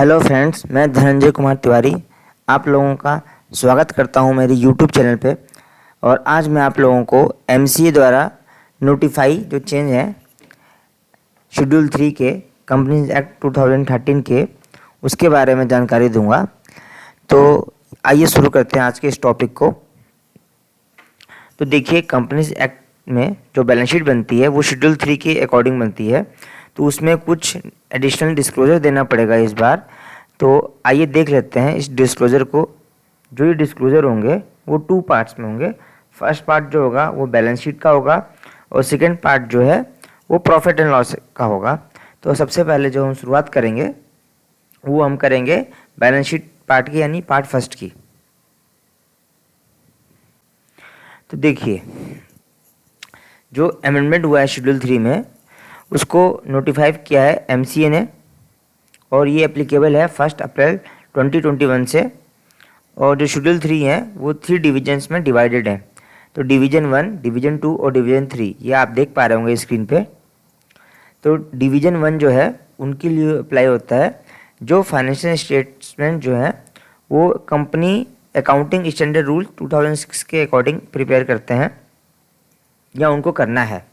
Hello friends, मैं धनंजय कुमार तिवारी आप लोगों का स्वागत करता हूं मेरे यूट्यूब चैनल पे। और आज मैं आप लोगों को एमसीए द्वारा नोटिफाई जो चेंज है शेड्यूल 3 के कंपनीज एक्ट 2013 के उसके बारे में जानकारी दूंगा। तो आइए शुरू करते हैं आज के इस टॉपिक को। तो देखिए, कंपनीज एक्ट में जो बैलेंस शीट बनती है वो शेड्यूल 3 के अकॉर्डिंग बनती है, तो उसमें कुछ एडिशनल डिस्क्लोजर देना पड़ेगा इस बार। तो आइए देख लेते हैं इस डिस्क्लोजर को। जो ये डिस्क्लोजर होंगे वो 2 पार्ट्स में होंगे। फर्स्ट पार्ट जो होगा वो बैलेंस शीट का होगा और सेकेंड पार्ट जो है वो प्रॉफिट एंड लॉस का होगा। तो सबसे पहले जो हम शुरुआत करेंगे वो हम करेंगे बैलेंस शीट पार्ट की, यानी पार्ट फर्स्ट की। तो देखिए, जो अमेंडमेंट हुआ है शेड्यूल 3 में उसको नोटिफाई किया है एमसीए ने, और ये एप्लीकेबल है 1 अप्रैल 2021 से। और जो शेड्यूल 3 है वो 3 डिविजन्स में डिवाइडेड है। तो डिवीजन 1, डिवीजन 2 और डिवीजन 3 ये आप देख पा रहे होंगे स्क्रीन पे। तो डिवीजन 1 जो है उनके लिए अप्लाई होता है जो फाइनेंशियल स्टेटमेंट जो है वो कंपनी अकाउंटिंग स्टैंडर्ड रूल 2006 के अकॉर्डिंग प्रिपेयर करते हैं या उनको करना है।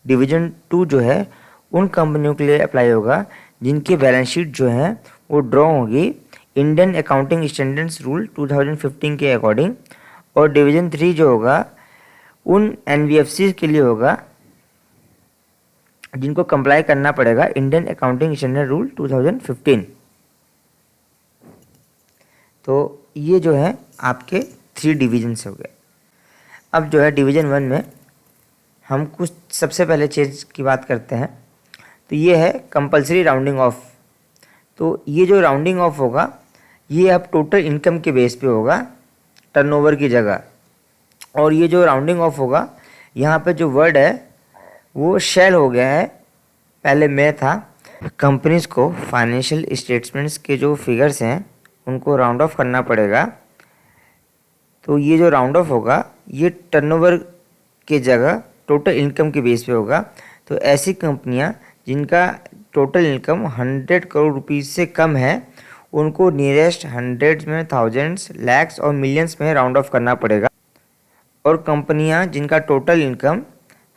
डिवीजन 2 जो है उन कंपनियों के लिए अप्लाई होगा जिनकी बैलेंस शीट जो है वो ड्रॉ होगी इंडियन अकाउंटिंग स्टैंडर्ड्स रूल 2015 के अकॉर्डिंग। और डिवीजन 3 जो होगा उन एनबीएफसी के लिए होगा जिनको कंप्लाई करना पड़ेगा इंडियन अकाउंटिंग स्टैंडर्ड रूल 2015। तो ये जो है आपके 3 डिवीजन हो गए। अब जो है डिवीजन 1 में हम कुछ सबसे पहले चेंज की बात करते हैं। तो ये है कंपलसरी राउंडिंग ऑफ। तो ये जो राउंडिंग ऑफ होगा ये अब टोटल इनकम के बेस पे होगा टर्नओवर की जगह। और ये जो राउंडिंग ऑफ होगा यहाँ पे जो वर्ड है वो शैल हो गया है, पहले में था। कंपनीज को फाइनेंशियल स्टेटमेंट्स के जो फिगर्स हैं उनको राउंड ऑफ करना पड़ेगा। तो ये जो राउंड ऑफ होगा ये टर्नओवर के जगह टोटल इनकम के बेस पे होगा। तो ऐसी कंपनियां जिनका टोटल इनकम 100 करोड़ रुपीस से कम है उनको नियरेस्ट हंड्रेड्स में, थाउजेंड्स, लैक्स और मिलियंस में राउंड ऑफ करना पड़ेगा। और कंपनियां जिनका टोटल इनकम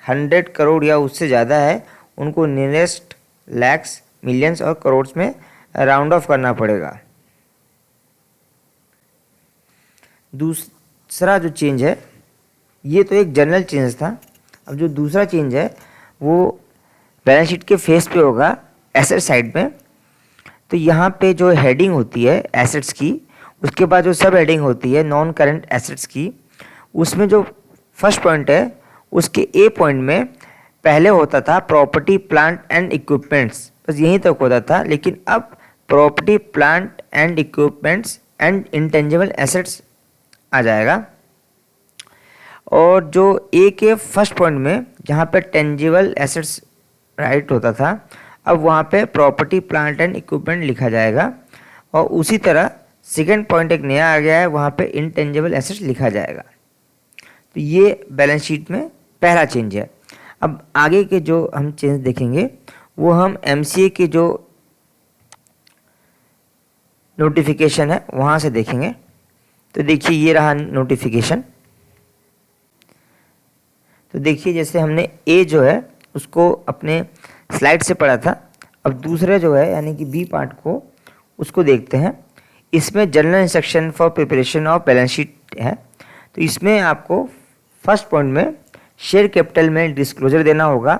100 करोड़ या उससे ज़्यादा है उनको नियरेस्ट लैक्स, मिलियंस और करोड़ में राउंड ऑफ करना पड़ेगा। दूसरा जो चेंज है ये तो एक जनरल चेंज था। अब जो दूसरा चेंज है वो बैलेंस शीट के फेस पे होगा एसेट साइड में। तो यहाँ पे जो हेडिंग होती है एसेट्स की, उसके बाद जो सब हेडिंग होती है नॉन करंट एसेट्स की, उसमें जो फर्स्ट पॉइंट है उसके ए पॉइंट में पहले होता था प्रॉपर्टी, प्लांट एंड इक्विपमेंट्स, बस यहीं तक होता था। लेकिन अब property, plant and equipments and intangible assets आ जाएगा। और जो ए के फर्स्ट पॉइंट में जहाँ पे टेंजिबल एसेट्स राइट होता था अब वहाँ पे प्रॉपर्टी, प्लांट एंड इक्विपमेंट लिखा जाएगा। और उसी तरह सेकेंड पॉइंट एक नया आ गया है, वहाँ पे इंटेंजिबल एसेट्स लिखा जाएगा। तो ये बैलेंस शीट में पहला चेंज है। अब आगे के जो हम चेंज देखेंगे वो हम एमसीए के जो नोटिफिकेशन है वहाँ से देखेंगे। तो देखिए, ये रहा नोटिफिकेशन। तो देखिए, जैसे हमने ए जो है उसको अपने स्लाइड से पढ़ा था, अब दूसरा जो है यानी कि बी पार्ट को उसको देखते हैं। इसमें general instruction for preparation of balance sheet है। तो इसमें आपको फर्स्ट पॉइंट में शेयर कैपिटल में डिस्क्लोजर देना होगा।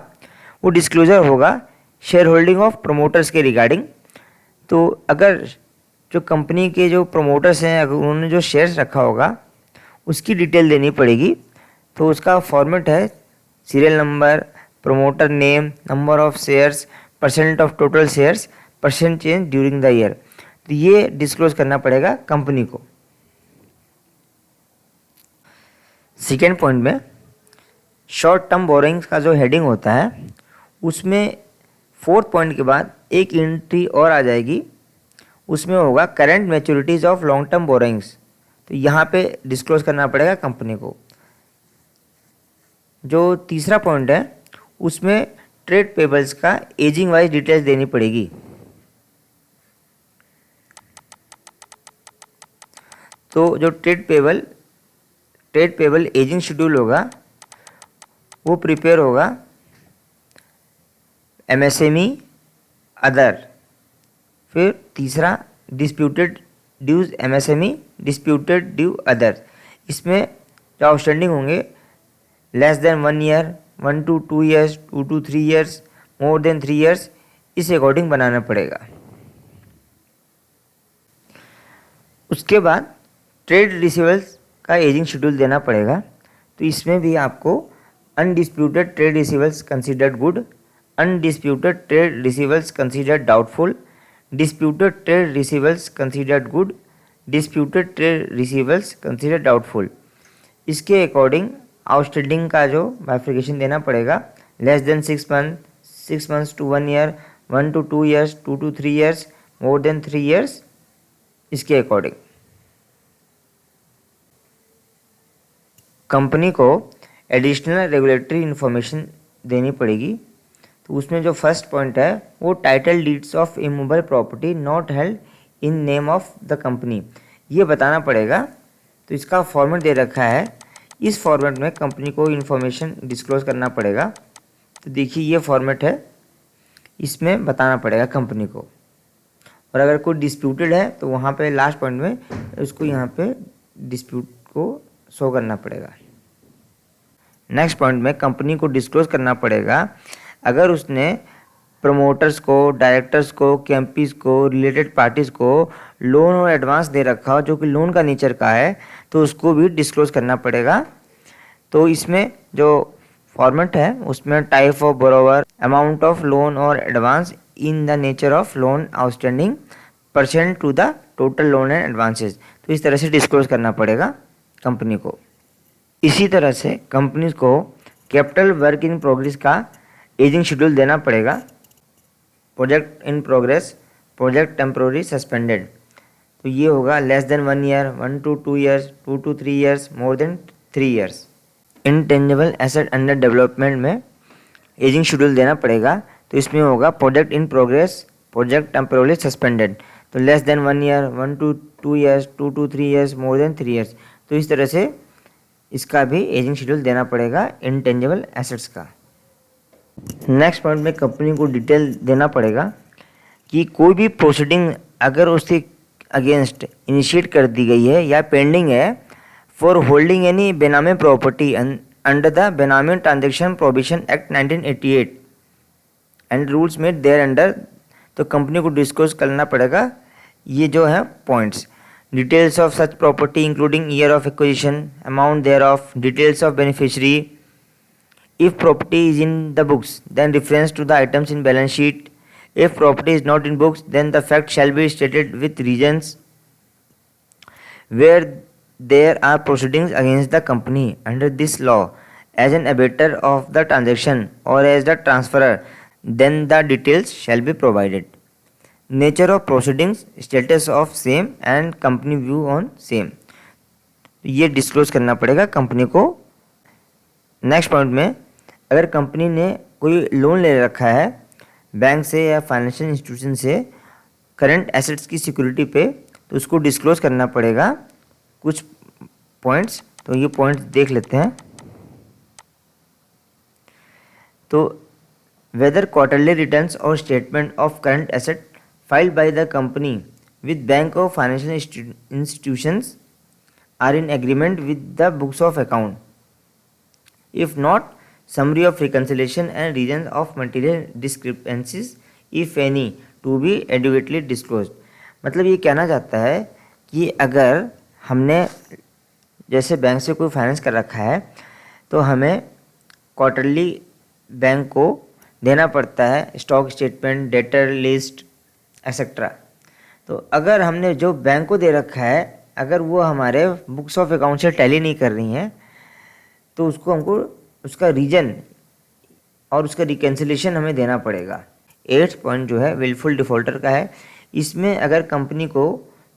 वो डिस्क्लोजर होगा शेयर होल्डिंग ऑफ प्रमोटर्स के रिगार्डिंग। तो अगर जो कंपनी के जो प्रमोटर्स हैं अगर उन्होंने जो शेयर्स रखा होगा उसकी डिटेल देनी पड़ेगी। तो उसका फॉर्मेट है serial number, promoter name, number of shares, percent of total shares, percent change during the year. तो ये डिस्क्लोज करना पड़ेगा कंपनी को। सेकेंड पॉइंट में शॉर्ट टर्म बोरोइंग्स का जो हेडिंग होता है उसमें फोर्थ पॉइंट के बाद एक एंट्री और आ जाएगी, उसमें होगा current मैच्योरिटीज of long term borrowings. तो यहाँ पे डिस्क्लोज करना पड़ेगा कंपनी को। जो तीसरा पॉइंट है उसमें ट्रेड पेबल्स का एजिंग वाइज डिटेल्स देनी पड़ेगी। तो जो ट्रेड पेबल एजिंग शेड्यूल होगा वो प्रिपेयर होगा एमएसएमई अदर। फिर तीसरा disputed dues MSME disputed due other. इसमें जो आउटस्टैंडिंग होंगे less than 1 year, 1 to 2 years, 2 to 3 years, more than 3 years, इस अकॉर्डिंग बनाना पड़ेगा। उसके बाद ट्रेड रिसीवेबल्स का एजिंग शेड्यूल देना पड़ेगा। तो इसमें भी आपको undisputed trade receivables considered good, undisputed trade receivables considered doubtful, disputed trade receivables considered good, disputed trade receivables considered doubtful. इसके अकॉर्डिंग आउटस्टैंडिंग का जो बाइफिकेशन देना पड़ेगा, less than 6 months to 1 year, 1 to 2 years, 2 to 3 years, more than 3 years, इसके according. Company को additional regulatory information देनी पड़ेगी। तो उसमें जो फर्स्ट पॉइंट है वो title deeds of immovable property not held in name of the company, ये बताना पड़ेगा। तो इसका फॉर्मेट दे रखा है, इस फॉर्मेट में कंपनी को इन्फॉर्मेशन डिस्क्लोज करना पड़ेगा। तो देखिए ये फॉर्मेट है, इसमें बताना पड़ेगा कंपनी को। और अगर कोई डिस्प्यूटेड है तो वहाँ पे लास्ट पॉइंट में उसको यहाँ पे डिस्प्यूट को शो करना पड़ेगा। नेक्स्ट पॉइंट में कंपनी को डिस्क्लोज करना पड़ेगा अगर उसने प्रमोटर्स को, डायरेक्टर्स को, कैंपीज को, रिलेटेड पार्टीज़ को लोन और एडवांस दे रखा हो जो कि लोन का नेचर का है, तो उसको भी डिस्क्लोज करना पड़ेगा। तो इसमें जो फॉर्मेट है उसमें type of borrower, amount of loan और advance in the nature of loan outstanding percent to the total loan and advances, तो इस तरह से डिस्क्लोज करना पड़ेगा कंपनी को। इसी तरह से कंपनी को कैपिटल वर्क इन प्रोग्रेस का एजिंग शेड्यूल देना पड़ेगा। Project in progress, project temporary suspended, तो ये होगा less than 1 year, 1 to 2 years, 2 to 3 years, more than 3 years. Intangible asset under development में एजिंग शेड्यूल देना पड़ेगा। तो इसमें होगा project in progress, project temporary suspended, तो less than 1 year, 1 to 2 years, 2 to 3 years, more than 3 years. तो इस तरह से इसका भी एजिंग शेड्यूल देना पड़ेगा इनटेंजिबल एसेट्स का। नेक्स्ट पॉइंट में कंपनी को डिटेल देना पड़ेगा कि कोई भी प्रोसीडिंग अगर उसके अगेंस्ट इनिशिएट कर दी गई है या पेंडिंग है for holding any benami property under the benami transaction provision act 1988 and rules made thereunder, तो कंपनी को डिस्क्लोज करना पड़ेगा ये जो है points. Details of such property including year of acquisition, amount thereof, details of beneficiary, if property is in the books then reference to the items in balance sheet, if property is not in books then the fact shall be stated with reasons, where there are proceedings against the company under this law as an abettor of the transaction or as the transferor then the details shall be provided, nature of proceedings, status of same and company view on same, ये disclose करना पड़ेगा company को। Next point में अगर company ने कोई loan ले रखा है बैंक से या फाइनेंशियल इंस्टीट्यूशन से करंट एसेट्स की सिक्योरिटी पे, तो उसको डिस्क्लोज करना पड़ेगा कुछ पॉइंट्स। तो ये पॉइंट्स देख लेते हैं। तो वेदर क्वार्टरली रिटर्न्स और statement of current asset filed by the company with bank of financial institutions are in agreement with the books of account, if not summary of reconciliation and reasons of material discrepancies if any to be adequately disclosed। मतलब ये कहना चाहता है कि अगर हमने जैसे bank से कोई फाइनेंस कर रखा है तो हमें क्वार्टरली बैंक को देना पड़ता है stock statement, debtor list etcetera. तो अगर हमने जो बैंक को दे रखा है अगर वो हमारे बुक्स ऑफ अकाउंट से टैली नहीं कर रही हैं तो उसको हमको उसका रीजन और उसका रिकन्सिलेशन हमें देना पड़ेगा। 8th पॉइंट जो है विलफुल डिफ़ॉल्टर का है। इसमें अगर कंपनी को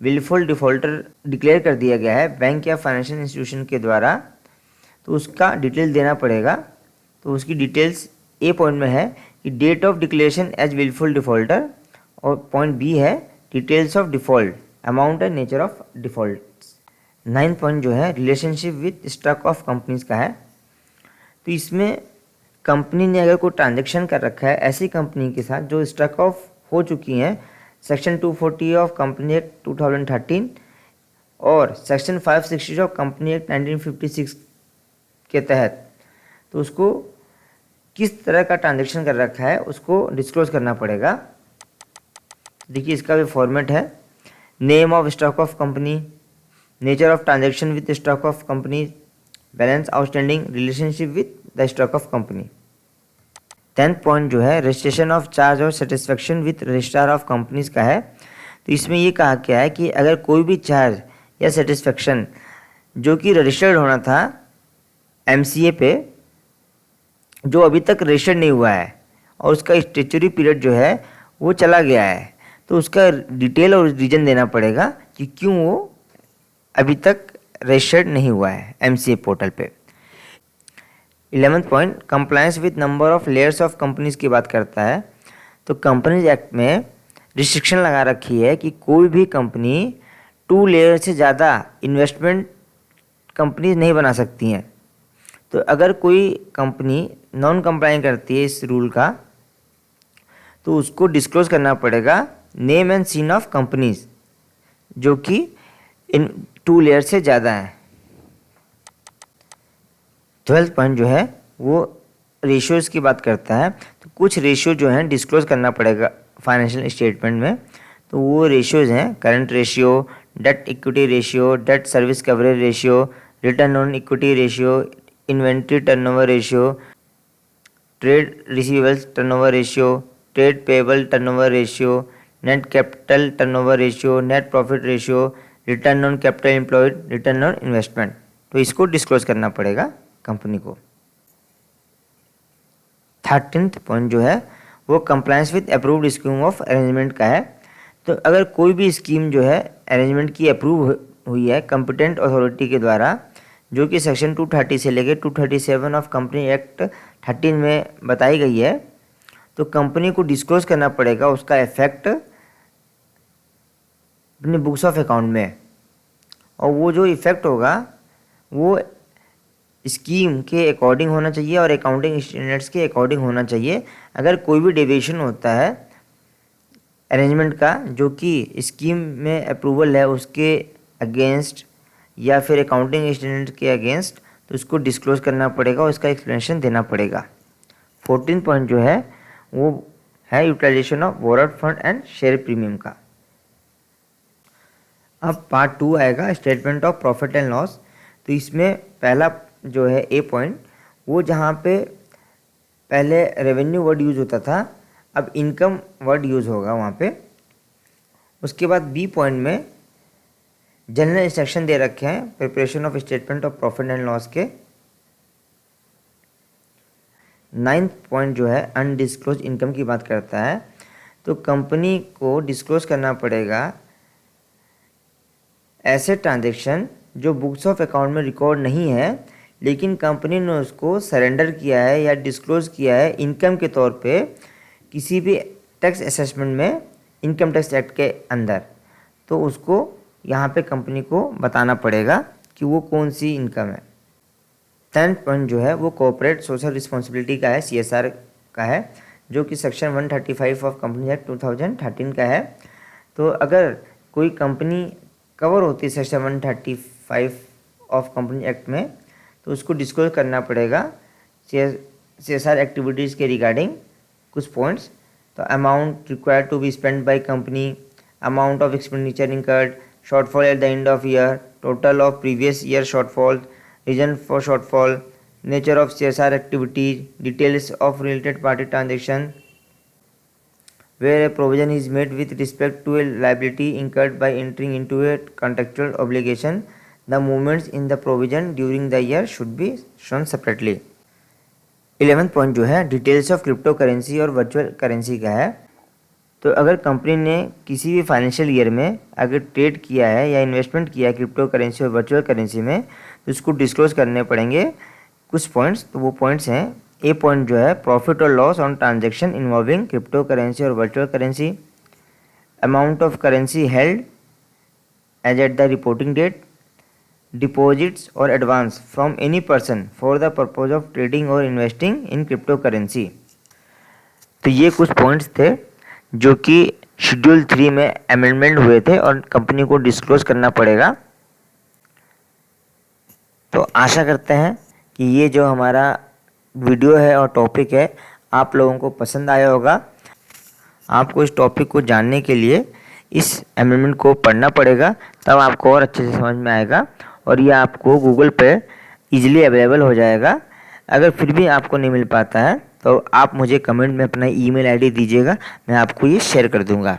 विलफुल डिफ़ॉल्टर डिक्लेयर कर दिया गया है बैंक या फाइनेंशियल इंस्टीट्यूशन के द्वारा तो उसका डिटेल देना पड़ेगा। तो उसकी डिटेल्स ए पॉइंट में है कि date of declaration as wilful defaulter, और पॉइंट बी है details of default, amount and nature of default. 9 point जो है relationship with struck off companies का है। तो इसमें कंपनी ने अगर कोई ट्रांजेक्शन कर रखा है ऐसी कंपनी के साथ जो स्टॉक ऑफ हो चुकी हैं सेक्शन 240 ऑफ कंपनी एक्ट 2013 और सेक्शन 560 ऑफ कंपनी एक्ट 1956 के तहत, तो उसको किस तरह का ट्रांजेक्शन कर रखा है उसको डिस्क्लोज करना पड़ेगा। देखिए इसका भी फॉर्मेट है, name of stock of company, nature of transaction with struck of company, balance outstanding, relationship with the stock of company. 10th point जो है रजिस्ट्रेशन ऑफ चार्ज और satisfaction with registrar of companies का है। तो इसमें ये कहा गया है कि अगर कोई भी चार्ज या सेटिस्फेक्शन जो कि रजिस्टर्ड होना था MCA पे जो अभी तक रजिस्टर्ड नहीं हुआ है और उसका स्टेचुरी पीरियड जो है वो चला गया है, तो उसका डिटेल और रीज़न देना पड़ेगा कि क्यों वो अभी तक रजिस्टर्ड नहीं हुआ है MCA पोर्टल पे। 11th point compliance with number of layers of companies की बात करता है। तो कंपनीज एक्ट में रिस्ट्रिक्शन लगा रखी है कि कोई भी कंपनी 2 लेयर से ज़्यादा इन्वेस्टमेंट कंपनीज नहीं बना सकती हैं। तो अगर कोई कंपनी नॉन कंप्लाइंट करती है इस रूल का तो उसको डिस्क्लोज करना पड़ेगा name and seen of companies जो कि इन 2 लेयर से ज़्यादा हैं। 12th पॉइंट जो है वो रेशियोज़ की बात करता है। तो कुछ रेशियो जो हैं डिस्क्लोज करना पड़ेगा फाइनेंशियल स्टेटमेंट में। तो वो रेशियोज़ हैं current ratio, debt equity ratio, debt service coverage ratio, return on equity ratio, inventory turnover ratio, trade receivables turnover ratio, trade payable turnover ratio, net capital turnover ratio, net profit ratio, return on capital employed, return on investment. तो इसको disclose करना पड़ेगा company को। 13th point जो है वो compliance with approved scheme of arrangement का है। तो अगर कोई भी स्कीम जो है अरेंजमेंट की अप्रूव हुई है कॉम्पिटेंट अथॉरिटी के द्वारा जो कि सेक्शन 230 से लेकर 237 ऑफ कंपनी एक्ट 13 में बताई गई है, तो कंपनी को डिस्क्लोज करना पड़ेगा उसका इफेक्ट अपने बुक्स ऑफ अकाउंट में। और वो जो इफेक्ट होगा वो स्कीम के अकॉर्डिंग होना चाहिए और अकाउंटिंग स्टैंडर्ड्स के अकॉर्डिंग होना चाहिए। अगर कोई भी डेविएशन होता है अरेंजमेंट का जो कि स्कीम में अप्रूवल है उसके अगेंस्ट या फिर अकाउंटिंग स्टैंडर्ड के अगेंस्ट, तो उसको डिस्क्लोज करना पड़ेगा और इसका एक्सप्लेनेशन देना पड़ेगा। 14th पॉइंट जो है वो है utilisation of borrowed fund and share premium का। अब पार्ट 2 आएगा statement of profit and loss. तो इसमें पहला जो है ए पॉइंट वो जहाँ पे पहले रेवेन्यू वर्ड यूज़ होता था अब इनकम वर्ड यूज़ होगा वहाँ पे। उसके बाद बी पॉइंट में जनरल इंस्ट्रक्शन दे रखे हैं preparation of statement of profit and loss के। 9th पॉइंट जो है अनडिस्क्लोज इनकम की बात करता है। तो कंपनी को डिस्क्लोज करना पड़ेगा ऐसे ट्रांजैक्शन जो बुक्स ऑफ अकाउंट में रिकॉर्ड नहीं है लेकिन कंपनी ने उसको सरेंडर किया है या डिस्क्लोज किया है इनकम के तौर पे किसी भी टैक्स असेसमेंट में इनकम टैक्स एक्ट के अंदर। तो उसको यहाँ पे कंपनी को बताना पड़ेगा कि वो कौन सी इनकम है। 10th पॉइंट जो है वो कॉर्पोरेट सोशल रिस्पॉन्सिबिलिटी का है, CSR का है, जो कि सेक्शन 135 ऑफ कंपनी एक्ट 2013 का है। तो अगर कोई कंपनी कवर होती है सेक्शन 135 ऑफ कंपनी एक्ट में तो उसको डिस्क्लोज करना पड़ेगा CSR एक्टिविटीज़ के रिगार्डिंग कुछ पॉइंट्स। तो amount required to be spend by company, amount of expenditure incurred, shortfall at the end of year, total of previous year shortfall, reason for shortfall, nature of CSR activities, details of related party transaction, where a provision is made with respect to a liability incurred by entering into a contractual obligation, the movements in the provision during the year should be shown separately। 11th point जो है details of crypto currency और virtual currency का है। तो अगर company ने किसी भी फाइनेंशियल ईयर में अगर ट्रेड किया है या इन्वेस्टमेंट किया है क्रिप्टो करेंसी और वर्चुअल करेंसी में तो उसको डिस्क्लोज करने पड़ेंगे कुछ पॉइंट्स। तो वो पॉइंट्स हैं ए पॉइंट जो है प्रॉफिट और loss on transaction involving crypto currency और virtual currency, amount of currency held as at the reporting date, deposits और advance from any person for the purpose of trading और investing in crypto currency. तो ये कुछ points थे जो कि schedule 3 में अमेंडमेंट हुए थे और कंपनी को डिस्क्लोज करना पड़ेगा। तो आशा करते हैं कि ये जो हमारा वीडियो है और टॉपिक है आप लोगों को पसंद आया होगा। आपको इस टॉपिक को जानने के लिए इस अमेंडमेंट को पढ़ना पड़ेगा, तब आपको और अच्छे से समझ में आएगा और ये आपको गूगल पे इजीली अवेलेबल हो जाएगा। अगर फिर भी आपको नहीं मिल पाता है तो आप मुझे कमेंट में अपना ईमेल आईडी दीजिएगा, मैं आपको ये शेयर कर दूंगा।